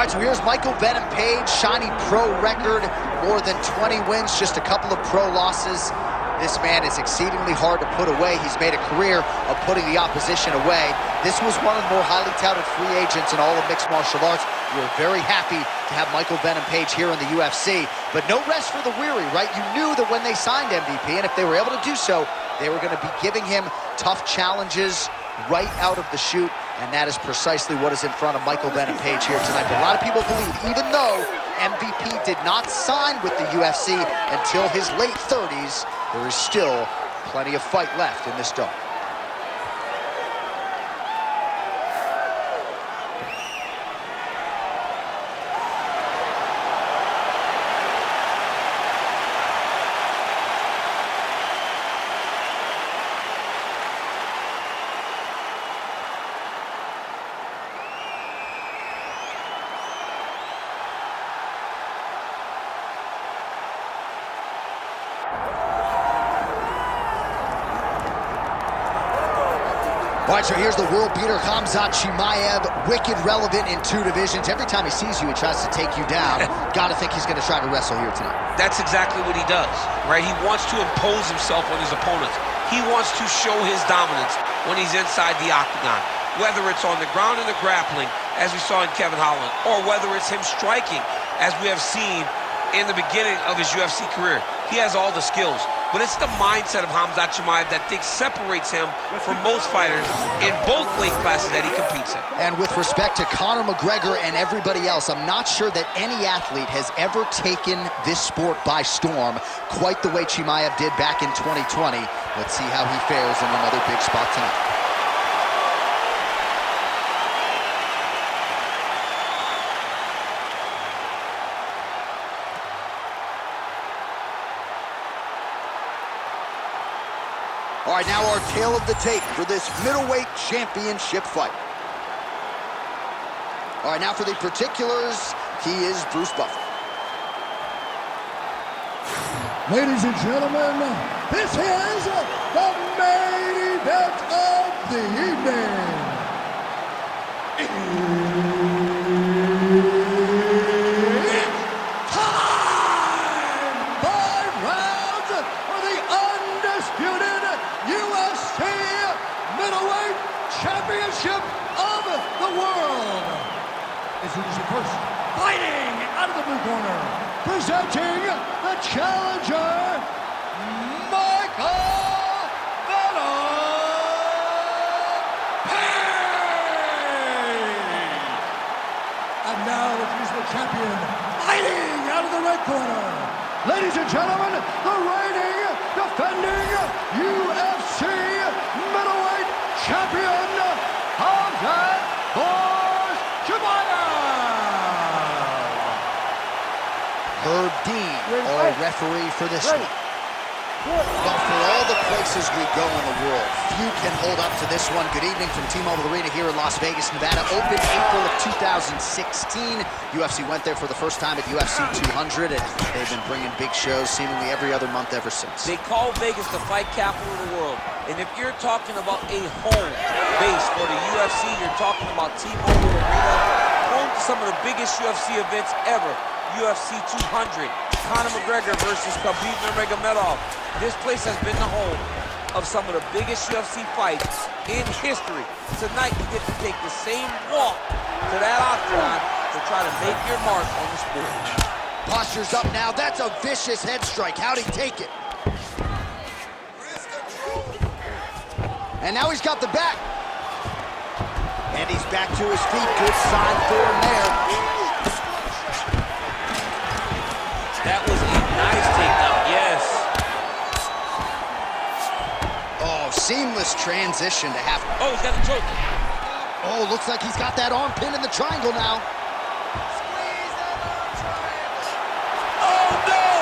All right, so here's Michael Venom Page, shiny pro record, more than 20 wins, just a couple of pro losses. This man is exceedingly hard to put away. He's made a career of putting the opposition away. This was one of the more highly touted free agents in all of mixed martial arts. We were very happy to have Michael Venom Page here in the UFC, but no rest for the weary, right? You knew that when they signed MVP, and if they were able to do so, they were going to be giving him tough challenges right out of the chute, and that is precisely what is in front of Michael Venom Page here tonight. But a lot of people believe, even though MVP did not sign with the UFC until his late 30s, there is still plenty of fight left in this dog. All right, so here's the world beater, Khamzat Chimaev, wicked relevant in 2 divisions. Every time he sees you, he tries to take you down. Gotta think he's gonna try to wrestle here tonight. That's exactly what he does, right? He wants to impose himself on his opponents. He wants to show his dominance when he's inside the octagon, whether it's on the ground in the grappling, as we saw in Kevin Holland, or whether it's him striking, as we have seen in the beginning of his UFC career. He has all the skills, but it's the mindset of Khamzat Chimaev that separates him from most fighters in both weight classes that he competes in. And with respect to Conor McGregor and everybody else, I'm not sure that any athlete has ever taken this sport by storm quite the way Chimaev did back in 2020. Let's see how he fares in another big spot tonight. All right, now our tale of the tape for this middleweight championship fight. All right, now for the particulars, he is Bruce Buffer. Ladies and gentlemen, this is the main event of the evening. It's time! 5 rounds for the undisputed UFC middleweight championship of the world. Introducing first, fighting out of the blue corner, presenting the challenger, Michael Venom Page. And now introducing the champion, fighting out of the red corner. Ladies and gentlemen, the reigning, defending UFC middleweight champion, Khamzat Chimaev. Herb Dean, our referee for this one. But for all the places we go in the world, few can hold up to this one. Good evening from T-Mobile Arena here in Las Vegas, Nevada. Opened April of 2016. UFC went there for the first time at UFC 200, and they've been bringing big shows seemingly every other month ever since. They call Vegas the fight capital of the world. And if you're talking about a home base for the UFC, you're talking about T-Mobile Arena, home to some of the biggest UFC events ever. UFC 200, Conor McGregor versus Khabib Nurmagomedov. This place has been the home of some of the biggest UFC fights in history. Tonight, you get to take the same walk to that octagon to try to make your mark on the sport. Posture's up now. That's a vicious head strike. How'd he take it? And now he's got the back. And he's back to his feet. Good sign for him there. That was a nice takedown, yes. Oh, seamless transition to half. Oh, he's got the choke. Oh, looks like he's got that arm pinned in the triangle now. Oh, no!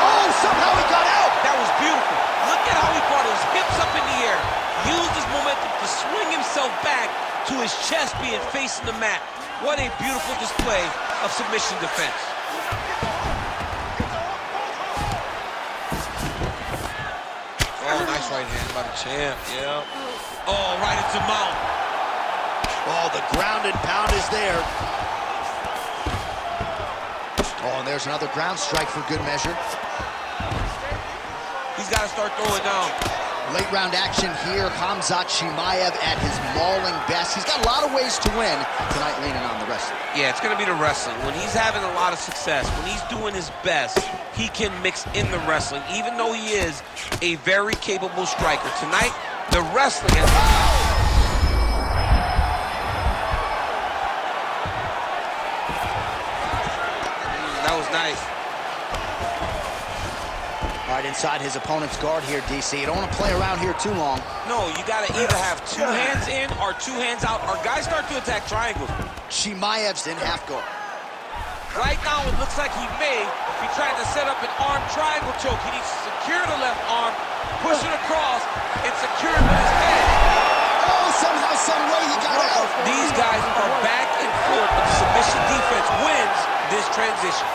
Oh, somehow he got out. That was beautiful. Look at how he brought his hips up in the air. Used his momentum to swing himself back to his chest being facing the mat. What a beautiful display of submission defense. Oh, nice right hand by the champ, yeah. Oh, right into mount. Oh, the ground and pound is there. Oh, and there's another ground strike for good measure. He's got to start throwing down. Late round action here. Khamzat Chimaev at his mauling best. He's got a lot of ways to win. Tonight leaning on the wrestling. Yeah, it's going to be the wrestling. When he's having a lot of success, when he's doing his best, he can mix in the wrestling, even though he is a very capable striker. Tonight, the wrestling has... That was nice. All right, inside his opponent's guard here, DC. You don't want to play around here too long. No, you got to either have two hands in or two hands out, or guys start to attack triangles. Chimaev's in half guard. Right now, it looks like he may be trying to set up an arm triangle choke. He needs to secure the left arm, push it across, and secure it with his head. Oh, somehow, some way he got out. These guys are back and forth, but the submission defense wins this transition.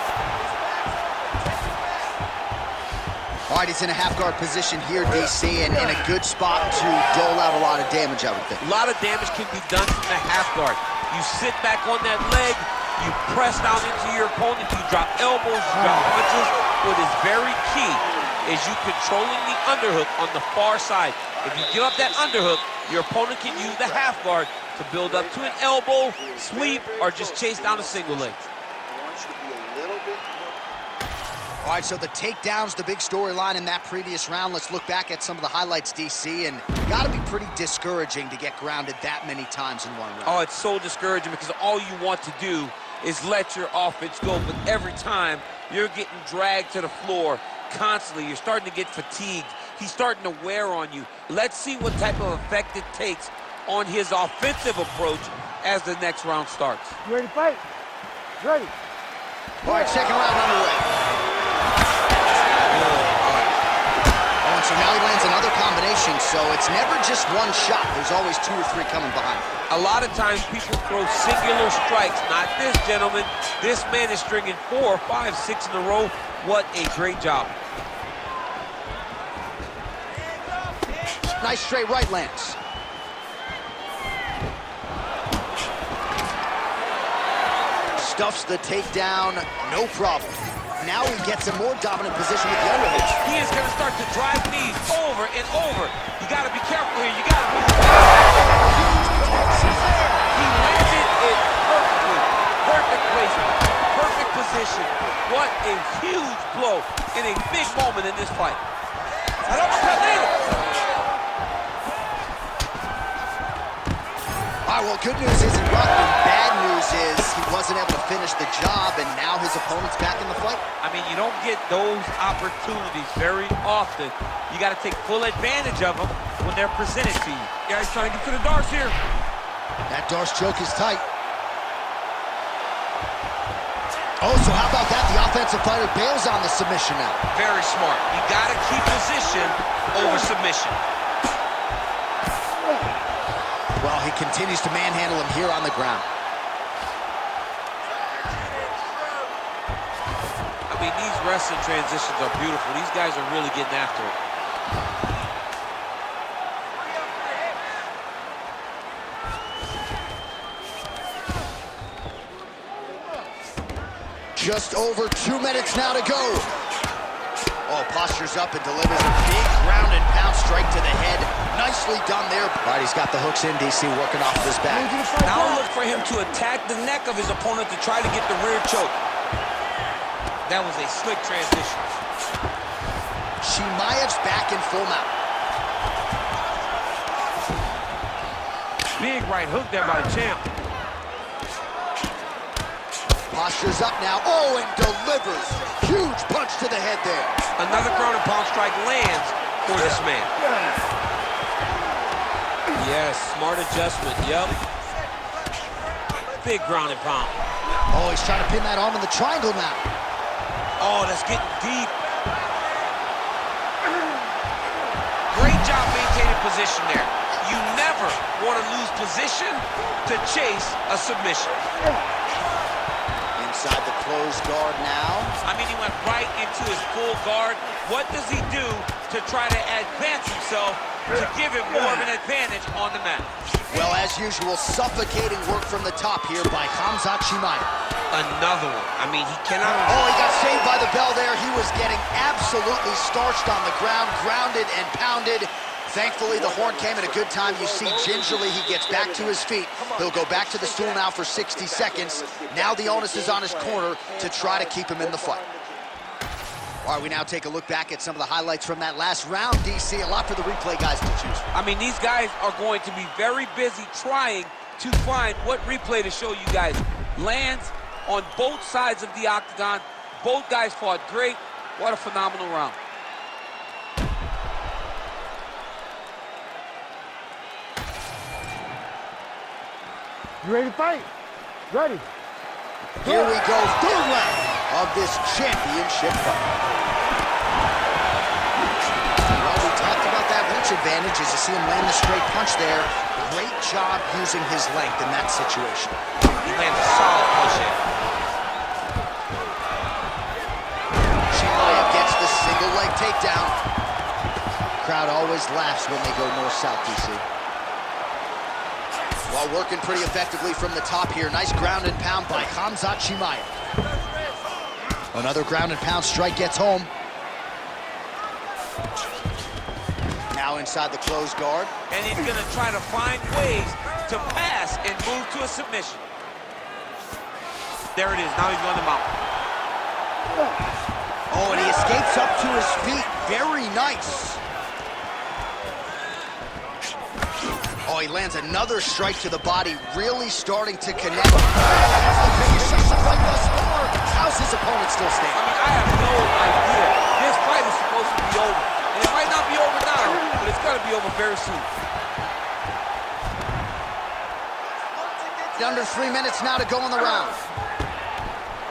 All right, he's in a half-guard position here, DC, and in a good spot to dole out a lot of damage, I would think. A lot of damage can be done from the half guard. You sit back on that leg, you press down into your opponent, you drop elbows, you drop punches. What is very key is you controlling the underhook on the far side. If you give up that underhook, your opponent can use the half guard to build up to an elbow, sweep, or just chase down a single leg. All right, so the takedown's the big storyline in that previous round. Let's look back at some of the highlights, DC, and gotta be pretty discouraging to get grounded that many times in one round. Oh, it's so discouraging because all you want to do is let your offense go, but every time you're getting dragged to the floor constantly, you're starting to get fatigued. He's starting to wear on you. Let's see what type of effect it takes on his offensive approach as the next round starts. You ready to fight? Ready. All right, second round underway. Oh, and so now he lands another combination, so it's never just one shot. There's always two or three coming behind. A lot of times people throw singular strikes. Not this gentleman. This man is stringing 4, 5, 6 in a row. What a great job. Nice straight right lands. Stuffs the takedown, no problem. Now he gets a more dominant position with the underhook. He is going to start to drive knees over and over. You got to be careful here. You got to move. He landed it perfectly. Perfect placement. Perfect position. What a huge blow in a big moment in this fight. I don't All right, well, good news isn't Ruckman. Bad news is he wasn't able to finish the job, and now his opponent's back in the fight. I mean, you don't get those opportunities very often. You got to take full advantage of them when they're presented to you. Yeah, he's trying to get to the darts here. That darts choke is tight. Oh, so how about that? The offensive fighter bails on the submission now. Very smart. You got to keep position over submission. Well, he continues to manhandle him here on the ground. I mean, these wrestling transitions are beautiful. These guys are really getting after it. Just over 2 minutes now to go. Oh, postures up and delivers a big ground and pound strike to the head. Nicely done there. All right, he's got the hooks in, DC, working off of his back. Now look for him to attack the neck of his opponent to try to get the rear choke. That was a slick transition. Chimaev's back in full mount. Big right hook there by the champ. Postures up now. Oh, and delivers. Huge punch to the head there. Another ground and pound strike lands for this man. Yes, smart adjustment, yep. Big ground and pound. Oh, he's trying to pin that arm in the triangle now. Oh, that's getting deep. Great job maintaining position there. You never want to lose position to chase a submission. Inside the closed guard now. I mean, he went right into his full guard. What does he do to try to advance himself to give him more of an advantage on the mat. Well, as usual, suffocating work from the top here by Khamzat Chimaev. Another one. I mean, he cannot... Oh, he got saved by the bell there. He was getting absolutely starched on the ground, grounded and pounded. Thankfully, the horn came at a good time. You see, gingerly, he gets back to his feet. He'll go back to the stool now for 60 seconds. Now the onus is on his corner to try to keep him in the fight. All right, we now take a look back at some of the highlights from that last round, DC. A lot for the replay guys to choose from. I mean, these guys are going to be very busy trying to find what replay to show you guys. Lands on both sides of the octagon. Both guys fought great. What a phenomenal round. You ready to fight? Ready. Here we go, third round of this championship fight. Well, we talked about that reach advantage as you see him land the straight punch there. Great job using his length in that situation. He lands a solid punch in. Chimaev gets the single leg takedown. Crowd always laughs when they go north-south, DC. While working pretty effectively from the top here. Nice ground and pound by Khamzat Chimaev. Another ground and pound strike gets home. Now inside the closed guard. And he's going to try to find ways to pass and move to a submission. There it is. Now he's going to mount. Oh, and he escapes up to his feet. Very nice. Oh, he lands another strike to the body, really starting to connect. That's the biggest shot of the fight thus far. How's his opponent still I standing? mean, I have no idea. This fight is supposed to be over. And it might not be over now, but it's going to be over very soon. Under 3 minutes now to go in the round.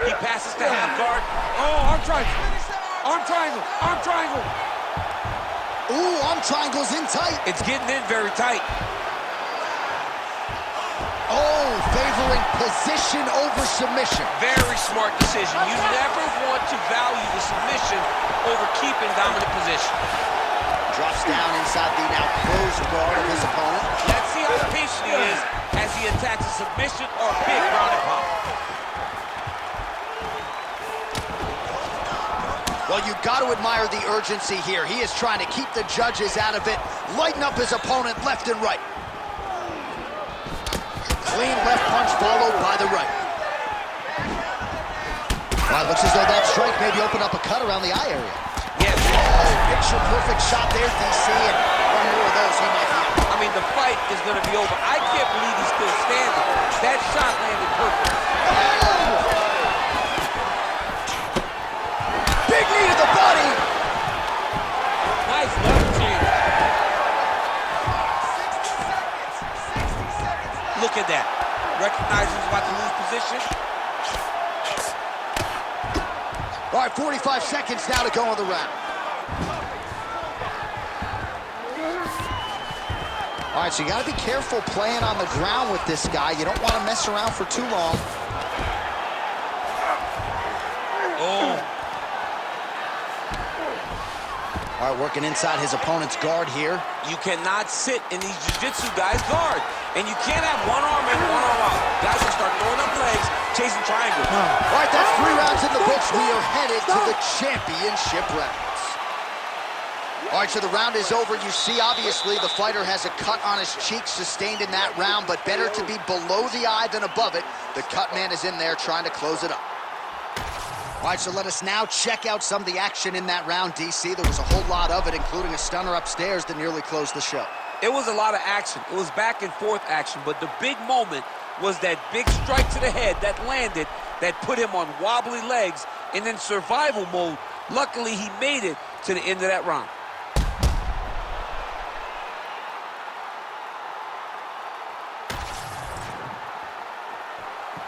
He passes to half guard. Oh, arm triangle. Arm triangle. Arm triangle. Ooh, arm triangle's in tight. It's getting in very tight. Oh, favoring position over submission. Very smart decision. You never want to value the submission over keeping dominant position. Drops down inside the now closed guard of his opponent. Let's see how patient he is as he attacks a submission or a big ground and pound. Well, you got to admire the urgency here. He is trying to keep the judges out of it, lighten up his opponent left and right. Clean left punch followed by the right. Well, it looks as though that strike maybe opened up a cut around the eye area. Yes. Oh, picture-perfect shot there, DC, and one more of those, he might be out. I mean, the fight is going to be over. I can't believe he's still standing. That shot landed perfect. Big knee to the body. Nice left change. Look at that. Recognizes he's about to lose position. All right, 45 seconds now to go in the round. All right, so you got to be careful playing on the ground with this guy. You don't want to mess around for too long. Oh. All right, working inside his opponent's guard here. You cannot sit in these jiu-jitsu guys' guard. And you can't have one arm in, one arm out. Guys will start throwing up legs, chasing triangles. All right, that's 3 rounds in the books. We are headed to the championship rounds. All right, so the round is over. You see, obviously, the fighter has a cut on his cheek sustained in that round, but better to be below the eye than above it. The cut man is in there trying to close it up. All right, so let us now check out some of the action in that round, DC. There was a whole lot of it, including a stunner upstairs that nearly closed the show. It was a lot of action. It was back and forth action, but the big moment was that big strike to the head that landed, that put him on wobbly legs, and in survival mode. Luckily, he made it to the end of that round.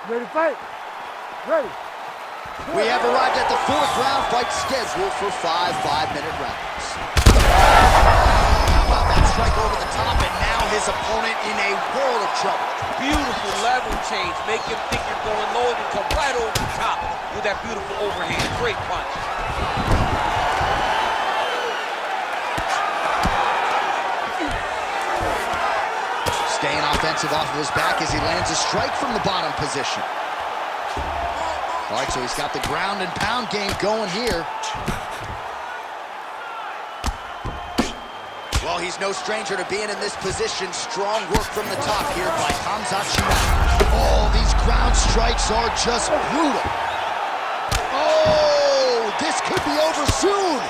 Ready to fight? Ready. We have arrived at the 4th round fight scheduled for 5 5-minute rounds. How about that strike over the top, and now his opponent in a world of trouble. Beautiful level change. Make him think you're going low and come right over the top with that beautiful overhand. Great punch. defensive off of his back as he lands a strike from the bottom position. All right, so he's got the ground and pound game going here. Well, he's no stranger to being in this position. Strong work from the top here by Khamzat Chimaev. Oh, these ground strikes are just brutal. Oh, this could be over soon.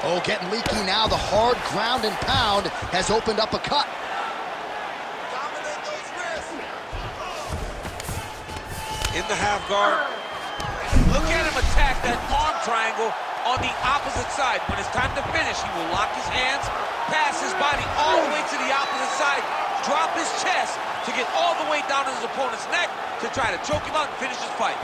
Oh, getting leaky now. The hard ground and pound has opened up a cut. In the half guard. Look at him attack that arm triangle on the opposite side. When it's time to finish, he will lock his hands, pass his body all the way to the opposite side, drop his chest to get all the way down to his opponent's neck to try to choke him out and finish his fight.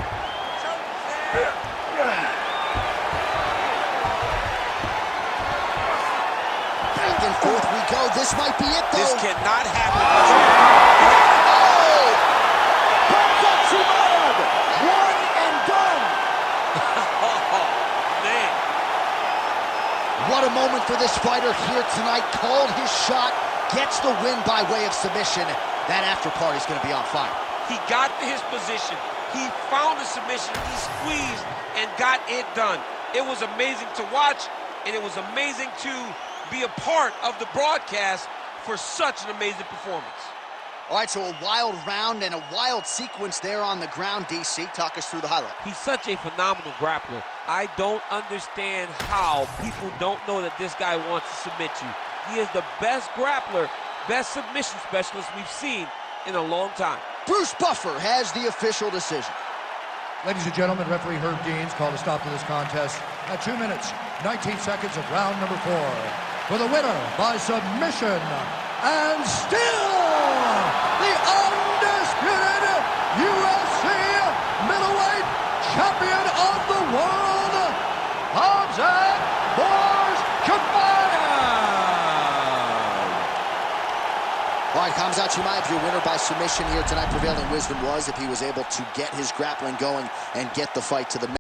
Back and forth we go. This might be it, though. This cannot happen. Oh! Khamzat Chimaev! One and done! Oh, man. What a moment for this fighter here tonight. Called his shot, gets the win by way of submission. That after party's going to be on fire. He got to his position. He found the submission. He squeezed and got it done. It was amazing to watch, and it was amazing to be a part of the broadcast for such an amazing performance. All right, so a wild round and a wild sequence there on the ground, DC. Talk us through the highlight. He's such a phenomenal grappler. I don't understand how people don't know that this guy wants to submit you. He is the best grappler, best submission specialist we've seen in a long time. Bruce Buffer has the official decision. Ladies and gentlemen, referee Herb Deans called a stop to this contest at 2 minutes, 19 seconds of round number 4. For the winner by submission, and still the undisputed UFC middleweight champion of the world, Khamzat Chimaev. All right, Khamzat Chimaev, your winner by submission here tonight. Prevailing wisdom was if he was able to get his grappling going and get the fight to the